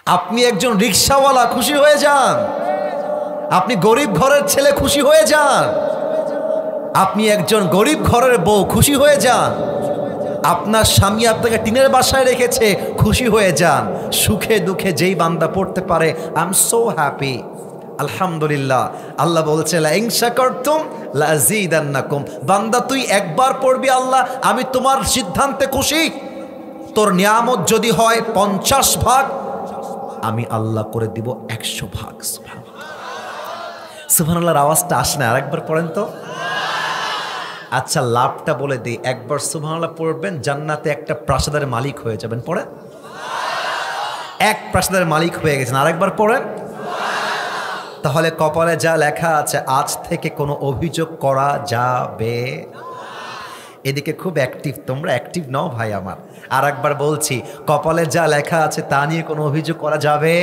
আপনি একজন রিকশাওয়ালা, খুশি হয়ে যান। আপনি গরিব ঘরের ছেলে, খুশি হয়ে যান। আপনি একজন গরিব ঘরের বউ, খুশি হয়ে যান। আপনার স্বামী আপনাকে টিনের বাসায় রেখেছে, খুশি হয়ে যান। সুখে দুঃখে যেই বান্দা পড়তে পারে আই এম সো হ্যাপি, আলহামদুলিল্লাহ। আল্লাহ বলছে লা ইন শাকারতুম লাযীদান্নাকুম, বান্দা তুই একবার পড়বি আল্লাহ আমি তোমার সিদ্ধান্তে খুশি। তোর নিয়ামত যদি হয় 50 ভাগ, আমি আল্লাহ করে দিব 100 ভাগ। সুবহানাল্লাহর আওয়াজটা আসে না? আরেকবার পড়েন তো। আচ্ছা, লাভটা বলে দিই, একবার সুবহানাল্লাহ পড়বেন, জান্নাতে একটা প্রাসাদের মালিক হয়ে যাবেন। পড়েন, এক প্রাসাদের মালিক হয়ে গেছেন। আরেকবার পড়েন। তাহলে কপালে যা লেখা আছে আজ থেকে কোনো অভিযোগ করা যাবে। এদিকে খুব অ্যাক্টিভ, তোমরা অ্যাক্টিভ নাও ভাই আমার। আর একবার বলছি, কপালে যা লেখা আছে তা নিয়ে কোনো অভিযোগ করা যাবে।